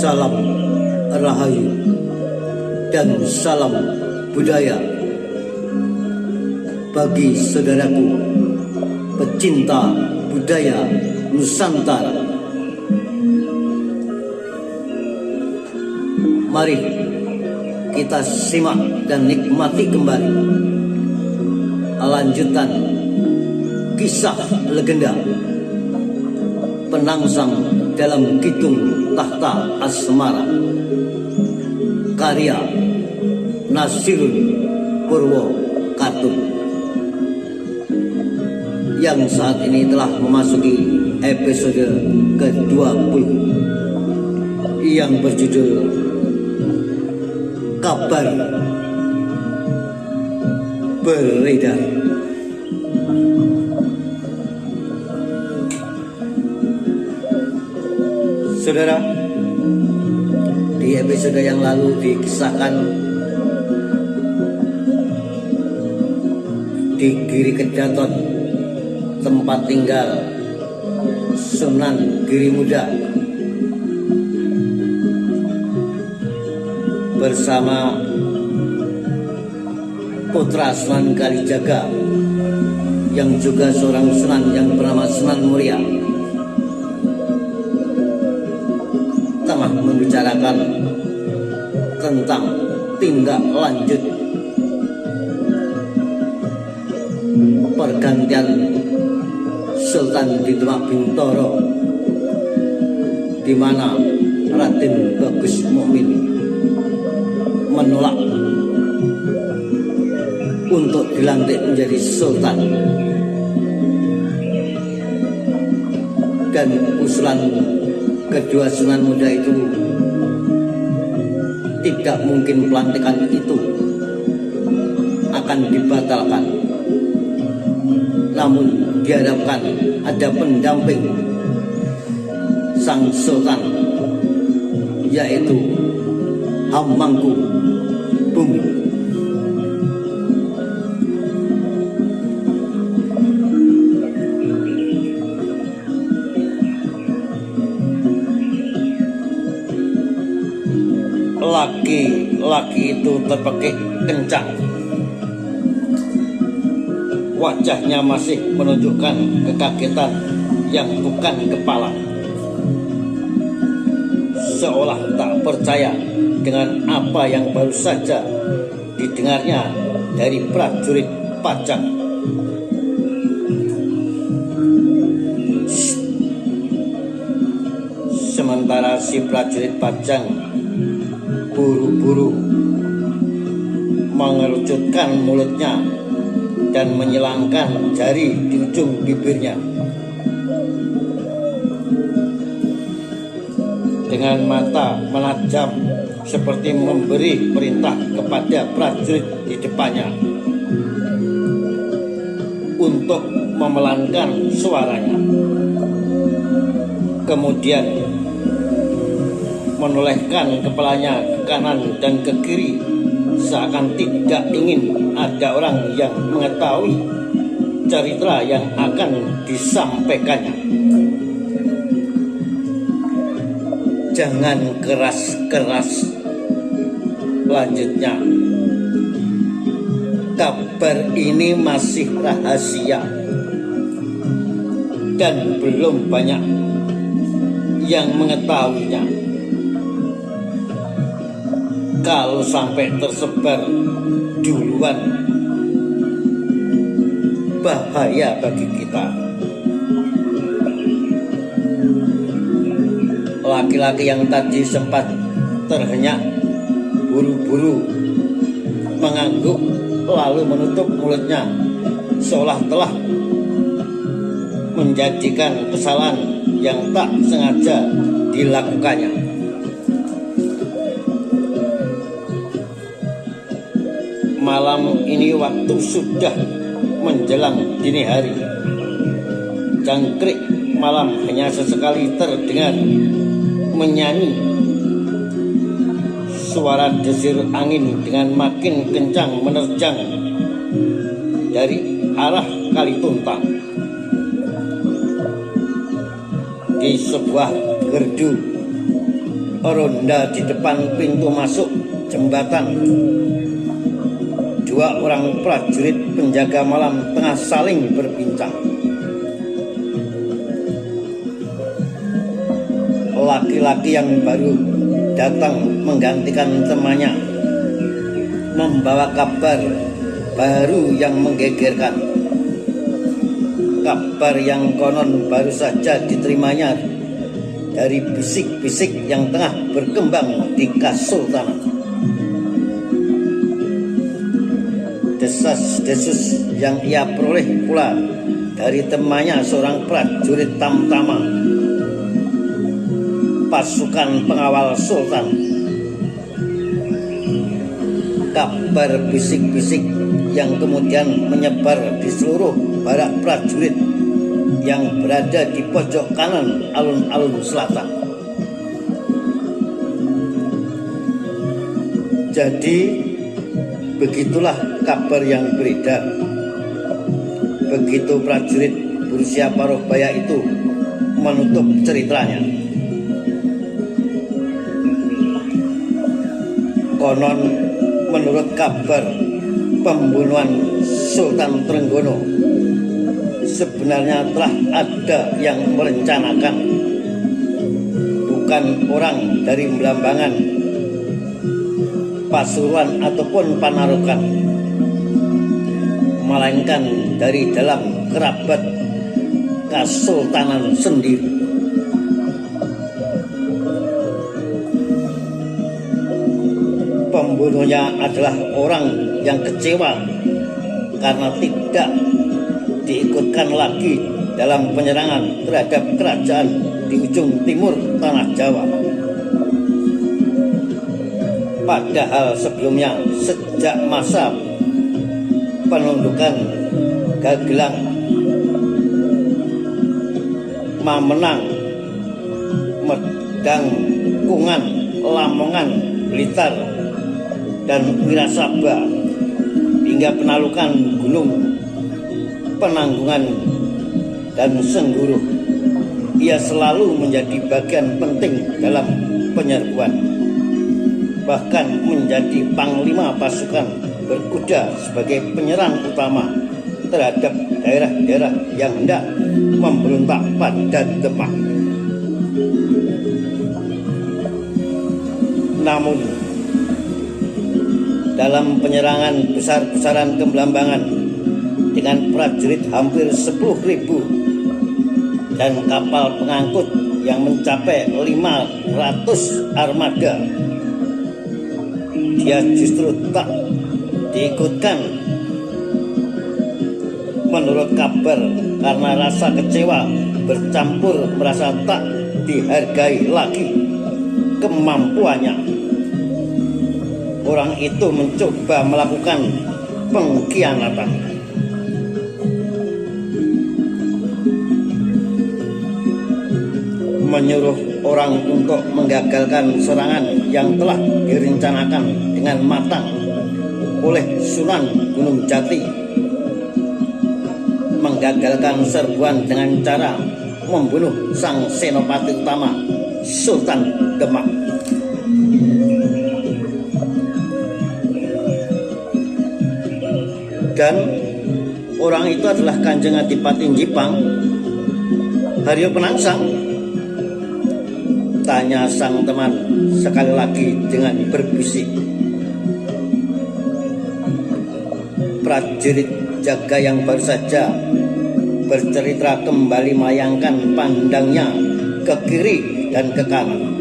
salam rahayu dan salam budaya bagi saudaraku pecinta budaya Nusantara. Mari kita simak dan nikmati kembali lanjutan kisah legenda Penangsang dalam Kidung Tahta Asmara, karya Nasirun Purwokarto, yang saat ini telah memasuki episode ke-20 yang berjudul Kabar Beredar. Saudara, di episode yang lalu dikisahkan di Giri Kedaton, tempat tinggal Sunan Giri Muda, bersama putra Sunan Kalijaga yang juga seorang Sunan yang bernama Sunan Muria, tengah membicarakan tentang tindak lanjut pergantian Sultan di Demak Bintoro, di mana Raden Bagus Mukmin menolak untuk dilantik menjadi sultan, dan usulan kedua Sunan Muda itu tidak mungkin pelantikan itu akan dibatalkan, namun diharapkan ada pendamping sang sultan, yaitu Hamangku Bumi. Laki-laki itu terpekik kencang. Wajahnya masih menunjukkan kekagetan yang bukan kepala, seolah tak percaya dengan apa yang baru saja didengarnya dari prajurit pajak. Sementara si prajurit pajak buru-buru mengerucutkan mulutnya dan menyilangkan jari di ujung bibirnya. Dengan mata menajam seperti memberi perintah kepada prajurit di depannya untuk memelankan suaranya. Kemudian menolehkan kepalanya ke kanan dan ke kiri, seakan tidak ingin ada orang yang mengetahui cerita yang akan disampaikannya. Jangan keras-keras, lanjutnya. Kabar ini masih rahasia dan belum banyak yang mengetahuinya. Kalau sampai tersebar duluan, bahaya bagi kita. Laki-laki yang tadi sempat terhenyak buru-buru mengangguk lalu menutup mulutnya, seolah telah menjadikan kesalahan yang tak sengaja dilakukannya. Malam ini waktu sudah menjelang dini hari. Jangkrik malam hanya sesekali terdengar menyanyi. Suara desir angin dengan makin kencang menerjang dari arah Kalituntang. Di sebuah gerdu ronda di depan pintu masuk jembatan. Dua orang prajurit penjaga malam tengah saling berbincang. Laki-laki yang baru datang menggantikan temannya membawa kabar baru yang menggegerkan. Kabar yang konon baru saja diterimanya dari bisik-bisik yang tengah berkembang di Kasultanan. Desas-desus yang ia peroleh pula dari temannya seorang prajurit tamtama pasukan pengawal sultan. Kabar bisik-bisik yang kemudian menyebar di seluruh barak prajurit yang berada di pojok kanan alun-alun selatan. Jadi begitulah kabar yang beredar. Begitu prajurit berusia paruh baya itu menutup ceritanya. Konon menurut kabar pembunuhan Sultan Trenggono sebenarnya telah ada yang merencanakan, bukan orang dari Belambangan, Pasuruan ataupun Panarukan, melainkan dari dalam kerabat Kasultanan sendiri. Pembunuhnya adalah orang yang kecewa karena tidak diikutkan lagi dalam penyerangan terhadap kerajaan di ujung timur tanah Jawa. Padahal sebelumnya, sejak masa penundukan Gagelang, Mamenang, Medang, Kungan, Lamongan, Blitar, dan Wirasaba hingga Penalukan, Gunung, Penanggungan, dan Sengguruh, ia selalu menjadi bagian penting dalam penyerbuan, bahkan menjadi panglima pasukan berkuda sebagai penyerang utama terhadap daerah-daerah yang hendak memberontak pada Demak. Namun dalam penyerangan besar-besaran ke Belambangan dengan prajurit hampir 10.000 dan kapal pengangkut yang mencapai 500 armada, dia justru tak diikutkan menurut kabar karena rasa kecewa bercampur merasa tak dihargai lagi kemampuannya. Orang itu mencoba melakukan pengkhianatan. Menyuruh orang untuk menggagalkan serangan yang telah direncanakan dengan matang oleh Sunan Gunung Jati. Menggagalkan serbuan dengan cara membunuh sang senopati utama Sultan Demak. Dan orang itu adalah Kanjeng Adipati Jipang, Haryo Penangsang. Tanya sang teman sekali lagi dengan berbisik. Prajurit jaga yang baru saja bercerita kembali melayangkan pandangnya ke kiri dan ke kanan.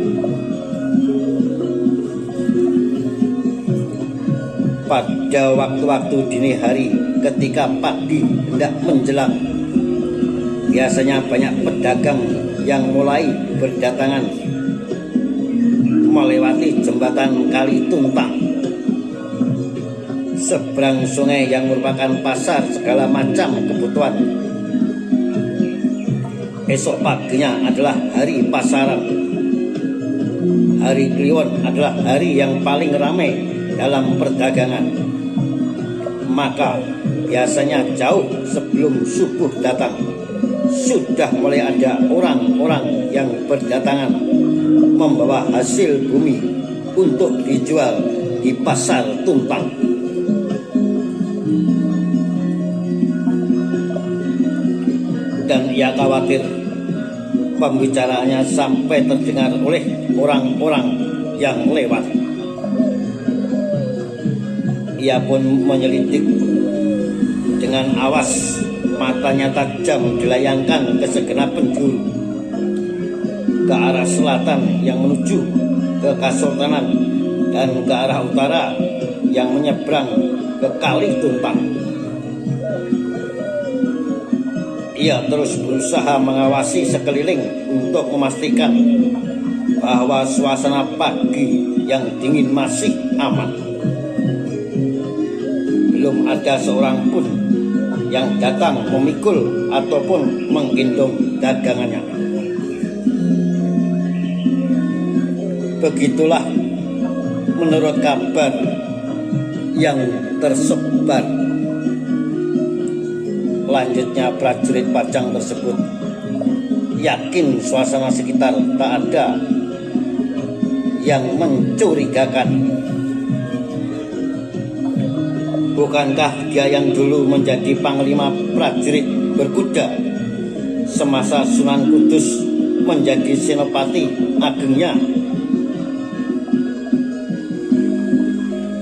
Pada waktu-waktu dini hari ketika pagi hendak menjelang, biasanya banyak pedagang yang mulai berdatangan melewati jembatan Kali Tuntang, seberang sungai yang merupakan pasar segala macam kebutuhan. Esok paginya adalah hari pasaran. Hari Kliwon adalah hari yang paling ramai dalam perdagangan. Maka biasanya jauh sebelum subuh datang sudah mulai ada orang-orang yang berdatangan membawa hasil bumi untuk dijual di pasar tumpang. Dan ia khawatir pembicaraannya sampai terdengar oleh orang-orang yang lewat. Ia pun menyelidik dengan awas, matanya tajam dilayangkan ke segenap penjuru, ke arah selatan yang menuju ke Kasultanan dan ke arah utara yang menyeberang ke Kali Tuntang. Ia terus berusaha mengawasi sekeliling untuk memastikan bahwa suasana pagi yang dingin masih aman. Belum ada seorang pun yang datang memikul ataupun menggendong dagangannya. Begitulah menurut kabar yang tersebar. Lanjutnya prajurit Pajang tersebut yakin suasana sekitar tak ada yang mencurigakan. Bukankah dia yang dulu menjadi panglima prajurit berkuda semasa Sunan Kudus menjadi senopati agengnya?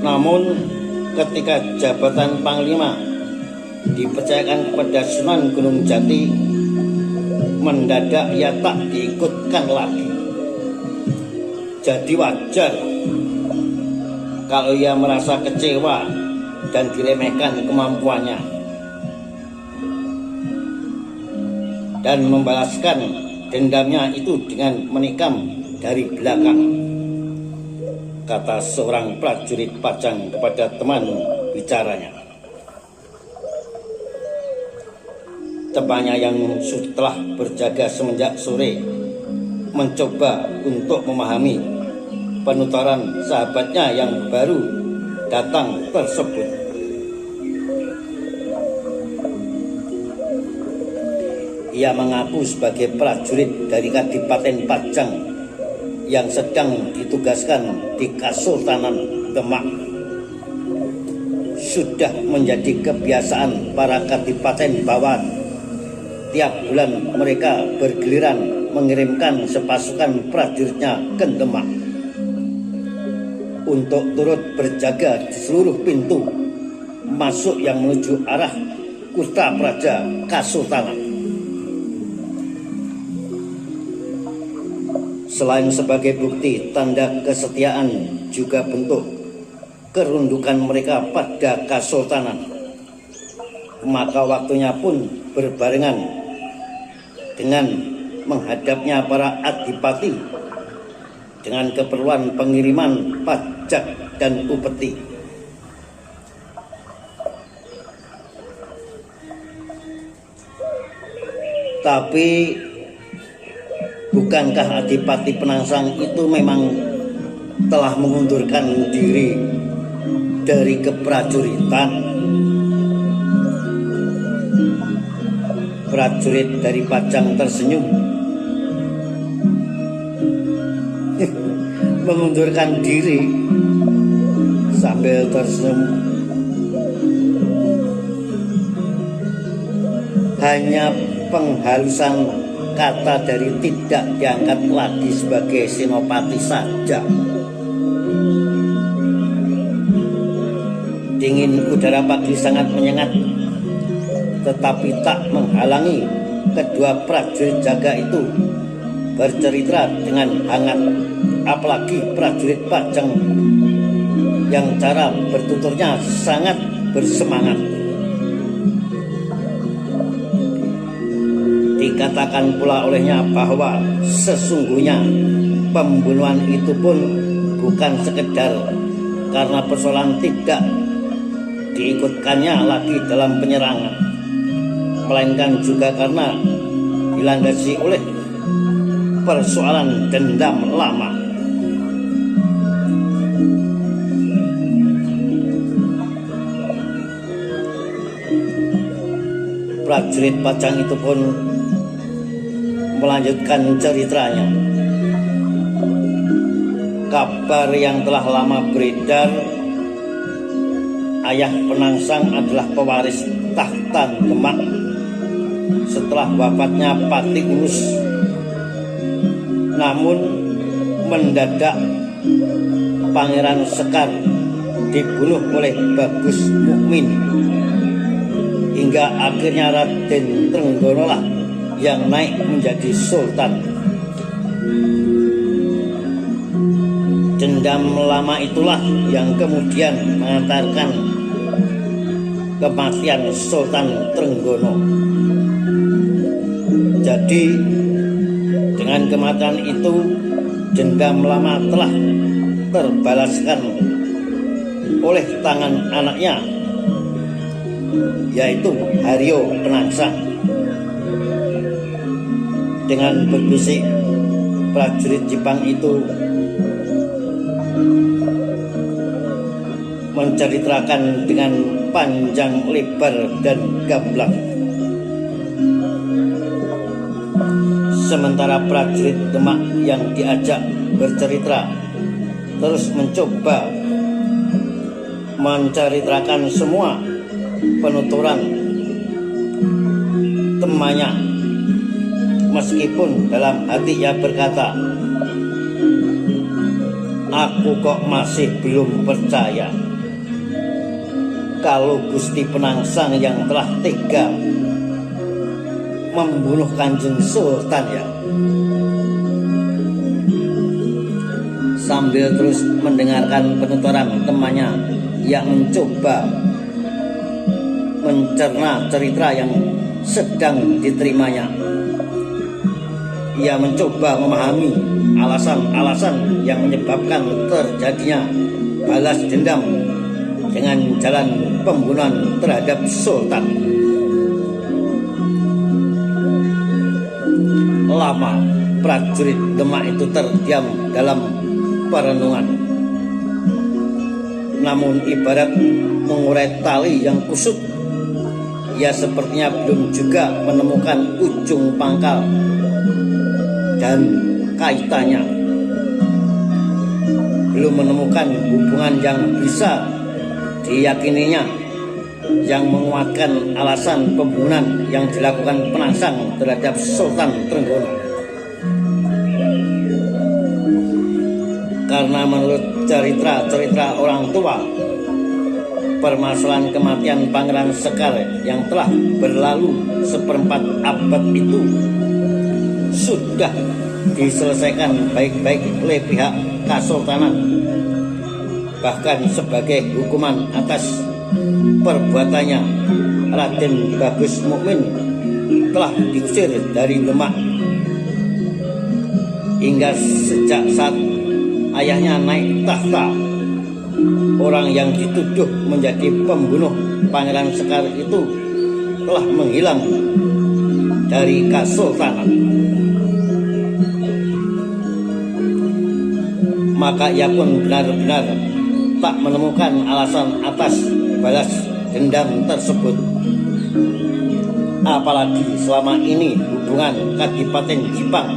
Namun ketika jabatan panglima dipercayakan kepada Sunan Gunung Jati, mendadak ia tak diikutkan lagi. Jadi wajar kalau ia merasa kecewa dan diremehkan kemampuannya, dan membalaskan dendamnya itu dengan menikam dari belakang, kata seorang prajurit Pajang kepada teman bicaranya. Temannya yang setelah berjaga semenjak sore mencoba untuk memahami penuturan sahabatnya yang baru datang tersebut. Ia mengaku sebagai prajurit dari Kadipaten Pajang yang sedang ditugaskan di Kasultanan Demak. Sudah menjadi kebiasaan para kadipaten bawahan. Tiap bulan mereka bergiliran mengirimkan sepasukan prajuritnya ke Demak untuk turut berjaga di seluruh pintu masuk yang menuju arah Kuta Praja Kasultanan. Selain sebagai bukti tanda kesetiaan, juga bentuk kerundukan mereka pada Kasultanan, maka waktunya pun berbarengan dengan menghadapnya para adipati dengan keperluan pengiriman pajak dan upeti. Tapi bukankah Adipati Penangsang itu memang telah mengundurkan diri dari keprajuritan? Prajurit dari Pajang tersenyum. Mengundurkan diri sambil tersenyum. Hanya penghalusan kata dari tidak diangkat lagi sebagai senopati saja. Dingin udara pagi sangat menyengat, tetapi tak menghalangi kedua prajurit jaga itu bercerita dengan hangat, apalagi prajurit Pajang yang cara bertuturnya sangat bersemangat. Dikatakan pula olehnya bahwa sesungguhnya pembunuhan itu pun bukan sekedar karena persoalan tidak diikutkannya lagi dalam penyerangan, melainkan juga karena dilandasi oleh persoalan dendam lama. Prajurit Pajang itu pun melanjutkan ceritanya. kabar yang telah lama beredar, ayah Penangsang adalah pewaris tahta Demak setelah wafatnya Pati Ulus. Namun mendadak Pangeran Sekar dibunuh oleh Bagus Mukmin, hingga akhirnya Raden Trenggono lah yang naik menjadi sultan. Dendam lama itulah yang kemudian mengantarkan kematian Sultan Trenggono. Jadi dengan kematian itu dendam lama telah terbalaskan oleh tangan anaknya, yaitu Haryo Penangsang. Dengan berbisik, prajurit Jepang itu menceritakan dengan panjang lebar dan gamblang. Sementara prajurit Demak yang diajak bercerita terus mencoba menceritakan semua penuturan temannya, meskipun dalam hati ia berkata, "Aku kok masih belum percaya kalau Gusti Penangsang yang telah tega membunuh Kanjeng Sultan ya." Sambil terus mendengarkan penuturan temannya yang mencoba mencerna cerita yang sedang diterimanya, ia mencoba memahami alasan-alasan yang menyebabkan terjadinya balas dendam dengan jalan pembunuhan terhadap Sultan. Lama prajurit Demak itu terdiam dalam perenungan. Namun ibarat mengurai tali yang kusut, ia sepertinya belum juga menemukan ujung pangkal dan kaitannya, belum menemukan hubungan yang bisa diyakininya yang menguatkan alasan pembunuhan yang dilakukan Penangsang terhadap Sultan Trenggono. Karena menurut cerita-cerita orang tua, permasalahan kematian Pangeran Sekar yang telah berlalu seperempat abad itu sudah diselesaikan baik-baik oleh pihak Kesultanan. Bahkan sebagai hukuman atas perbuatannya, Raden Bagus Mukmin telah diusir dari Demak. Hingga sejak saat ayahnya naik tahta, orang yang dituduh menjadi pembunuh Pangeran Sekar itu telah menghilang dari Kesultanan. Maka ia pun benar-benar tak menemukan alasan atas balas dendam tersebut. Apalagi selama ini hubungan Kadipaten Jipang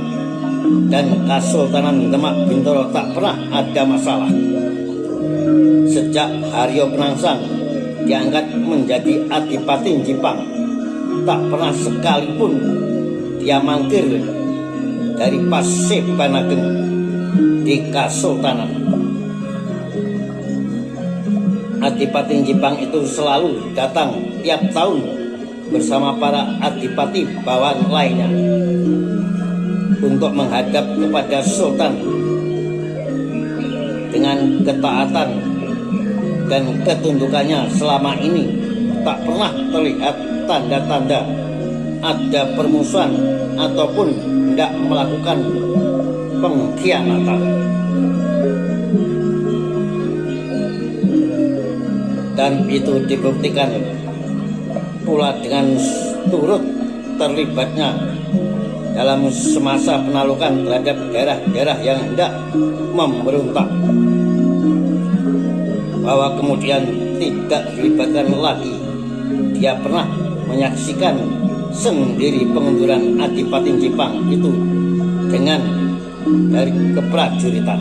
dan Kesultanan Demak Bintoro tak pernah ada masalah. Sejak Haryo Penangsang diangkat menjadi Adipati Jipang, tak pernah sekalipun dia mangkir dari Pasebanageng di Kesultanan. Adipati Jipang itu selalu datang tiap tahun bersama para adipati bawahan lainnya untuk menghadap kepada Sultan dengan ketaatan dan ketundukannya. Selama ini tak pernah terlihat tanda-tanda ada permusuhan ataupun hendak melakukan pengkhianatan. Dan itu dibuktikan pula dengan turut terlibatnya dalam semasa penaklukan terhadap daerah-daerah yang hendak memberontak, bahwa kemudian tidak dilibatkan lagi. Dia pernah menyaksikan sendiri pengunduran Adipati Jipang itu dengan dari keprajuritan.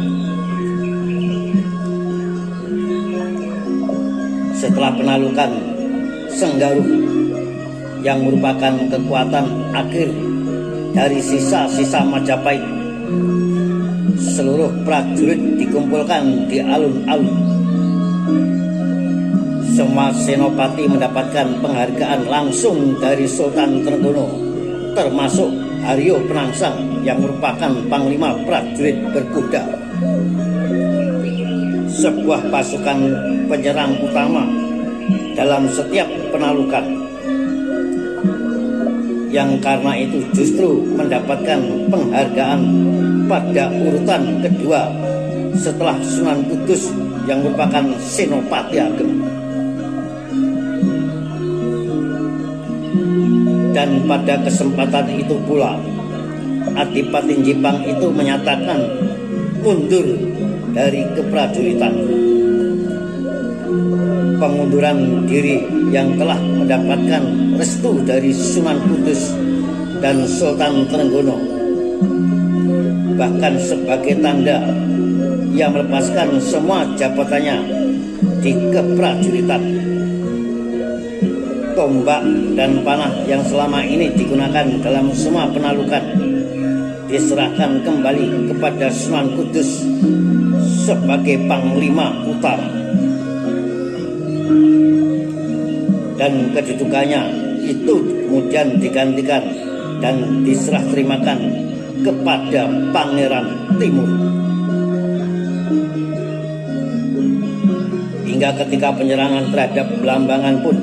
Setelah penalukan Senggaruh yang merupakan kekuatan akhir dari sisa-sisa Majapahit, seluruh prajurit dikumpulkan di alun-alun. Semua senopati mendapatkan penghargaan langsung dari Sultan Trenggono, termasuk Haryo Penangsang yang merupakan panglima prajurit berkuda. Sebuah pasukan penyerang utama dalam setiap penalukan, yang karena itu justru mendapatkan penghargaan pada urutan kedua setelah Sunan Kudus yang merupakan Senopati Ageng. Dan pada kesempatan itu pula Adipati Jipang itu menyatakan mundur dari keprajuritan. Pengunduran diri yang telah mendapatkan restu dari Sunan Kudus dan Sultan Trenggono, bahkan sebagai tanda ia melepaskan semua jabatannya di keprajuritan. Tombak dan panah yang selama ini digunakan dalam semua penalukan diserahkan kembali kepada Sunan Kudus sebagai panglima utama, dan kedudukannya itu kemudian digantikan dan diserah terimakan kepada Pangeran Timur. Hingga ketika penyerangan terhadap Belambangan pun,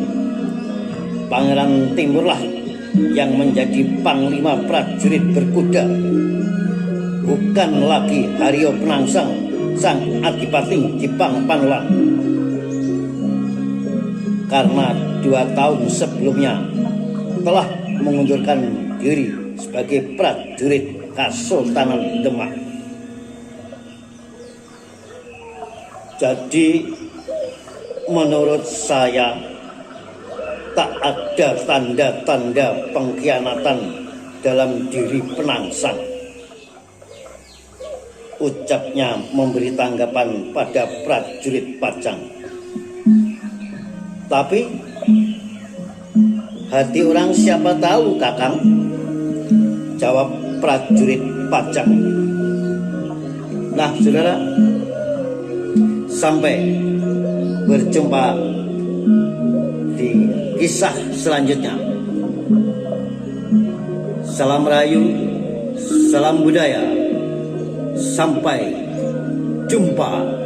Pangeran Timurlah yang menjadi panglima prajurit berkuda, bukan lagi Haryo Penangsang sang Adipati Jipang Panulan. Karena 2 tahun sebelumnya telah mengundurkan diri sebagai prajurit Kasultanan Demak. Jadi menurut saya tak ada tanda-tanda pengkhianatan dalam diri Penangsang, ucapnya memberi tanggapan pada prajurit Pajang. Tapi hati orang siapa tahu, Kakang, jawab prajurit Pajang. Nah, saudara, sampai berjumpa di kisah selanjutnya. Salam Rahayu, salam budaya, sampai jumpa.